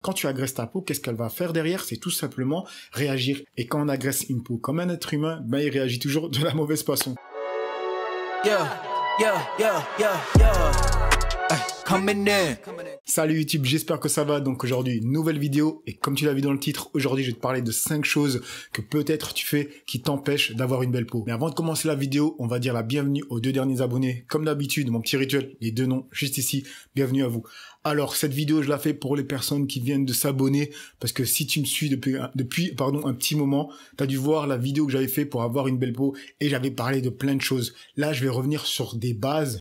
Quand tu agresses ta peau, qu'est-ce qu'elle va faire derrière? C'est tout simplement réagir. Et quand on agresse une peau comme un être humain, ben il réagit toujours de la mauvaise façon. Salut YouTube, j'espère que ça va. Donc aujourd'hui, une nouvelle vidéo. Et comme tu l'as vu dans le titre, aujourd'hui, je vais te parler de 5 choses que peut-être tu fais qui t'empêchent d'avoir une belle peau. Mais avant de commencer la vidéo, on va dire la bienvenue aux 2 derniers abonnés. Comme d'habitude, mon petit rituel, les 2 noms juste ici. Bienvenue à vous. Alors, cette vidéo, je la fais pour les personnes qui viennent de s'abonner, parce que si tu me suis depuis un petit moment, tu as dû voir la vidéo que j'avais fait pour avoir une belle peau, et j'avais parlé de plein de choses. Là, je vais revenir sur des bases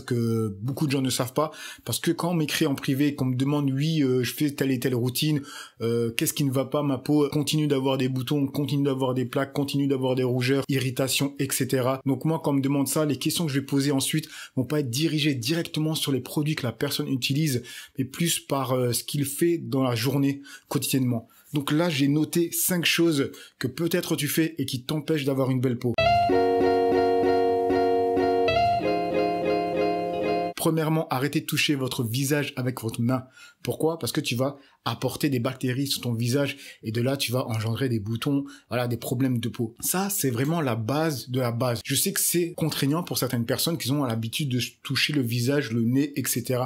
que beaucoup de gens ne savent pas, parce que quand on m'écrit en privé, qu'on me demande, oui, je fais telle et telle routine, qu'est-ce qui ne va pas, ma peau continue d'avoir des boutons, continue d'avoir des plaques, continue d'avoir des rougeurs, irritations, etc. Donc moi, quand on me demande ça, les questions que je vais poser ensuite vont pas être dirigées directement sur les produits que la personne utilise, mais plus par ce qu'il fait dans la journée quotidiennement. Donc là, j'ai noté 5 choses que peut-être tu fais et qui t'empêchent d'avoir une belle peau. Premièrement, arrêtez de toucher votre visage avec votre main. Pourquoi? Parce que tu vas apporter des bactéries sur ton visage et de là, tu vas engendrer des boutons, voilà, des problèmes de peau. Ça, c'est vraiment la base de la base. Je sais que c'est contraignant pour certaines personnes qui ont l'habitude de toucher le visage, le nez, etc.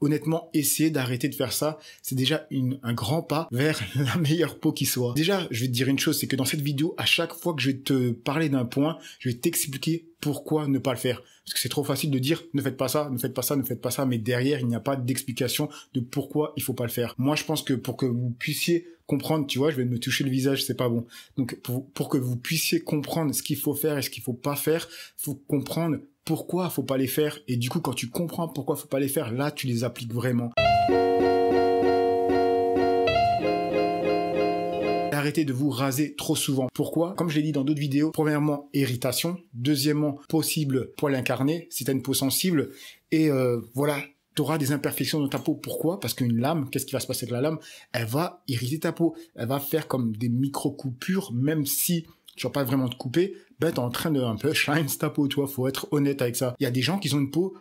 Honnêtement, essayer d'arrêter de faire ça, c'est déjà un grand pas vers la meilleure peau qui soit. Déjà, je vais te dire une chose, c'est que dans cette vidéo, à chaque fois que je vais te parler d'un point, je vais t'expliquer pourquoi ne pas le faire. Parce que c'est trop facile de dire, ne faites pas ça, ne faites pas ça, ne faites pas ça, mais derrière, il n'y a pas d'explication de pourquoi il faut pas le faire. Moi, je pense que pour que vous puissiez comprendre, tu vois, je vais me toucher le visage, c'est pas bon. Donc, pour que vous puissiez comprendre ce qu'il faut faire et ce qu'il faut pas faire, faut comprendre pourquoi faut pas les faire, et du coup quand tu comprends pourquoi faut pas les faire, là tu les appliques vraiment. Arrêtez de vous raser trop souvent. Pourquoi? Comme je l'ai dit dans d'autres vidéos, premièrement, irritation, deuxièmement, possible poil incarné, si tu as une peau sensible, et voilà, tu auras des imperfections dans ta peau. Pourquoi? Parce qu'une lame, qu'est-ce qui va se passer avec la lame? Elle va irriter ta peau, elle va faire comme des micro-coupures, même si tu vas pas vraiment te couper, ben t'es en train de un peu shine ta peau, tu vois, faut être honnête avec ça. Il y a des gens qui ont une peau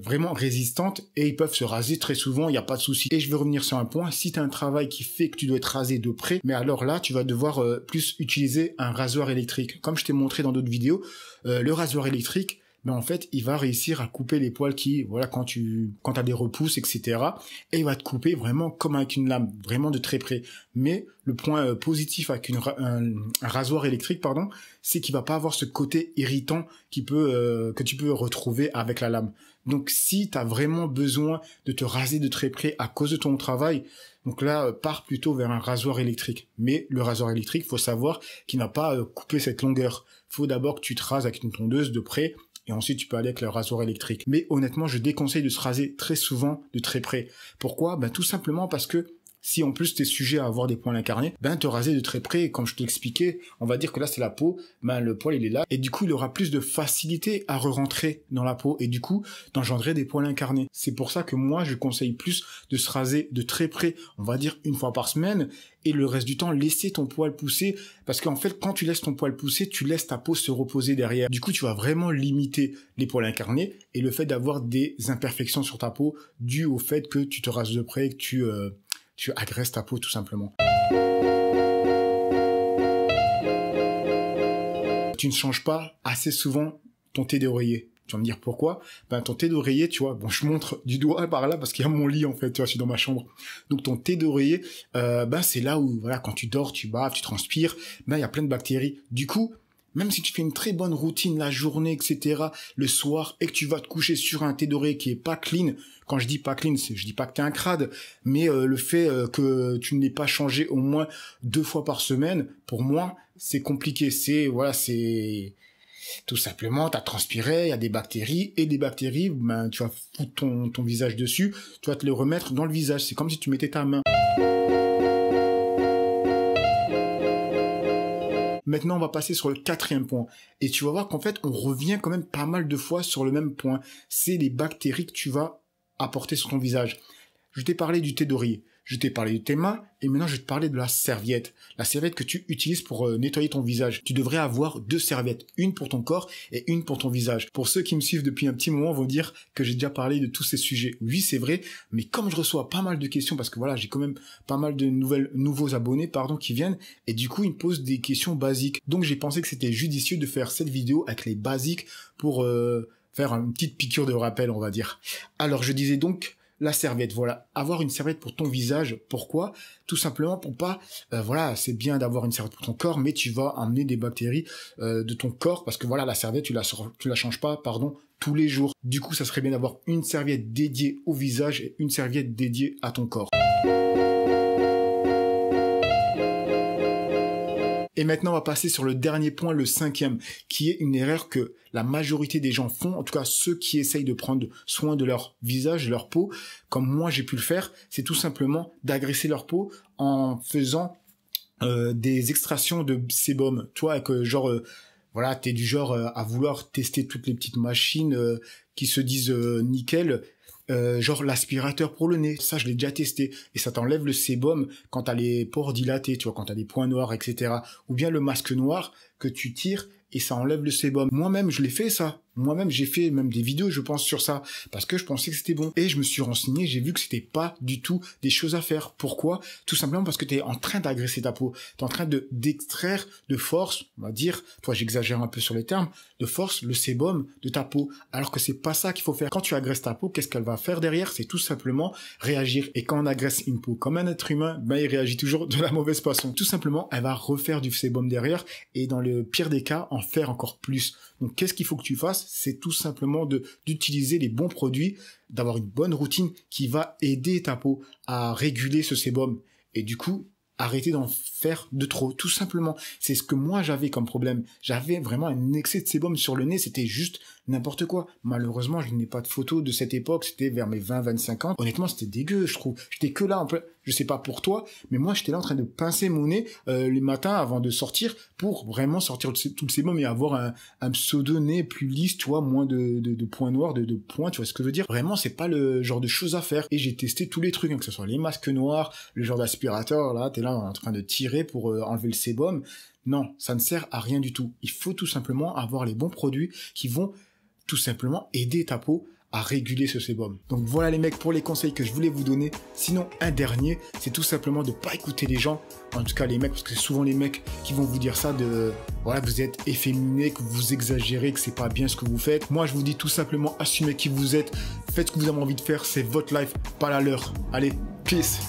vraiment résistante et ils peuvent se raser très souvent, il n'y a pas de souci. Et je vais revenir sur un point, si tu as un travail qui fait que tu dois être rasé de près, mais alors là, tu vas devoir plus utiliser un rasoir électrique. Comme je t'ai montré dans d'autres vidéos, le rasoir électrique, mais en fait, il va réussir à couper les poils qui, voilà, quand t'as des repousses, etc. Et il va te couper vraiment comme avec une lame, vraiment de très près. Mais le point positif avec un rasoir électrique, pardon, c'est qu'il va pas avoir ce côté irritant que tu peux retrouver avec la lame. Donc, si tu as vraiment besoin de te raser de très près à cause de ton travail, donc là, pars plutôt vers un rasoir électrique. Mais le rasoir électrique, faut savoir qu'il n'a pas coupé cette longueur. Faut d'abord que tu te rases avec une tondeuse de près, et ensuite tu peux aller avec le rasoir électrique. Mais honnêtement, je déconseille de se raser très souvent de très près. Pourquoi? Ben tout simplement parce que si en plus tu es sujet à avoir des poils incarnés, ben te raser de très près, comme je t'ai expliqué, on va dire que là c'est la peau, ben le poil il est là, et du coup il aura plus de facilité à re-rentrer dans la peau, et du coup d'engendrer des poils incarnés. C'est pour ça que moi je conseille plus de se raser de très près, on va dire une fois par semaine, et le reste du temps laisser ton poil pousser, parce qu'en fait quand tu laisses ton poil pousser, tu laisses ta peau se reposer derrière. Du coup tu vas vraiment limiter les poils incarnés, et le fait d'avoir des imperfections sur ta peau, dû au fait que tu te rases de près, que tu agresses ta peau tout simplement. Tu ne changes pas assez souvent ton thé d'oreiller. Tu vas me dire pourquoi? Ben ton thé d'oreiller, tu vois, bon je montre du doigt par là parce qu'il y a mon lit en fait, tu vois, je suis dans ma chambre. Donc ton thé d'oreiller, ben c'est là où voilà, quand tu dors, tu baves, tu transpires, ben il y a plein de bactéries. Du coup, même si tu fais une très bonne routine la journée, etc., le soir, et que tu vas te coucher sur un thé d'oreiller qui est pas clean, quand je dis pas clean, je dis pas que t'es un crade, mais le fait que tu ne l'aies pas changé au moins 2 fois par semaine, pour moi, c'est compliqué. C'est tout simplement, t'as transpiré, il y a des bactéries, et des bactéries, ben tu vas foutre ton visage dessus, tu vas te les remettre dans le visage. C'est comme si tu mettais ta main. Maintenant, on va passer sur le 4e point. Et tu vas voir qu'en fait, on revient quand même pas mal de fois sur le même point. C'est les bactéries que tu vas apporter sur ton visage. Je t'ai parlé du thé d'oreiller. je t'ai parlé de tes mains et maintenant je vais te parler de la serviette. La serviette que tu utilises pour nettoyer ton visage. Tu devrais avoir 2 serviettes, une pour ton corps et une pour ton visage. Pour ceux qui me suivent depuis un petit moment vont dire que j'ai déjà parlé de tous ces sujets. Oui, c'est vrai, mais comme je reçois pas mal de questions, parce que voilà, j'ai quand même pas mal de nouveaux abonnés qui viennent et du coup ils me posent des questions basiques. Donc j'ai pensé que c'était judicieux de faire cette vidéo avec les basiques pour faire une petite piqûre de rappel, on va dire. Alors je disais donc la serviette, voilà, avoir une serviette pour ton visage. Pourquoi? Tout simplement pour pas, voilà, c'est bien d'avoir une serviette pour ton corps, mais tu vas emmener des bactéries de ton corps parce que voilà, la serviette tu la changes pas, tous les jours. Du coup, ça serait bien d'avoir une serviette dédiée au visage et une serviette dédiée à ton corps. Et maintenant, on va passer sur le dernier point, le 5e, qui est une erreur que la majorité des gens font, en tout cas ceux qui essayent de prendre soin de leur visage, de leur peau, comme moi j'ai pu le faire, c'est tout simplement d'agresser leur peau en faisant des extractions de sébum. Toi, voilà, t'es du genre à vouloir tester toutes les petites machines qui se disent nickel, genre l'aspirateur pour le nez, ça je l'ai déjà testé et ça t'enlève le sébum quand t'as les pores dilatés, tu vois, quand t'as des points noirs, etc. Ou bien le masque noir que tu tires et ça enlève le sébum. Moi-même je l'ai fait ça. Moi-même j'ai fait même des vidéos je pense sur ça parce que je pensais que c'était bon et je me suis renseigné, j'ai vu que c'était pas du tout des choses à faire. Pourquoi? Tout simplement parce que t'es en train d'agresser ta peau, t'es en train d'extraire de force, on va dire, toi j'exagère un peu sur les termes, de force le sébum de ta peau, alors que c'est pas ça qu'il faut faire. Quand tu agresses ta peau, qu'est-ce qu'elle va faire derrière? C'est tout simplement réagir. Et quand on agresse une peau comme un être humain, ben il réagit toujours de la mauvaise façon. Tout simplement, elle va refaire du sébum derrière et dans le pire des cas, en faire encore plus. Donc qu'est-ce qu'il faut que tu fasses? C'est tout simplement d'utiliser les bons produits, d'avoir une bonne routine qui va aider ta peau à réguler ce sébum. Et du coup, arrêter d'en faire de trop, tout simplement. C'est ce que moi j'avais comme problème. J'avais vraiment un excès de sébum sur le nez, c'était juste n'importe quoi. Malheureusement, je n'ai pas de photos de cette époque, c'était vers mes 20-25 ans. Honnêtement, c'était dégueu, je trouve. J'étais que là, je sais pas pour toi, mais moi j'étais là en train de pincer mon nez les matins avant de sortir pour vraiment sortir tout le sébum et avoir un pseudo-nez plus lisse, tu vois, moins de points noirs, de points, tu vois ce que je veux dire. Vraiment, c'est pas le genre de choses à faire. Et j'ai testé tous les trucs, hein, que ce soit les masques noirs, le genre d'aspirateur, là, t'es là en train de tirer pour enlever le sébum. Non, ça ne sert à rien du tout. Il faut tout simplement avoir les bons produits qui vont tout simplement aider ta peau à réguler ce sébum. Donc voilà les mecs pour les conseils que je voulais vous donner. Sinon un dernier, c'est tout simplement de pas écouter les gens, en tout cas les mecs, parce que c'est souvent les mecs qui vont vous dire ça voilà, vous êtes efféminé, que vous exagérez, que c'est pas bien ce que vous faites. Moi je vous dis tout simplement assumez qui vous êtes, faites ce que vous avez envie de faire, c'est votre life, pas la leur. Allez, peace.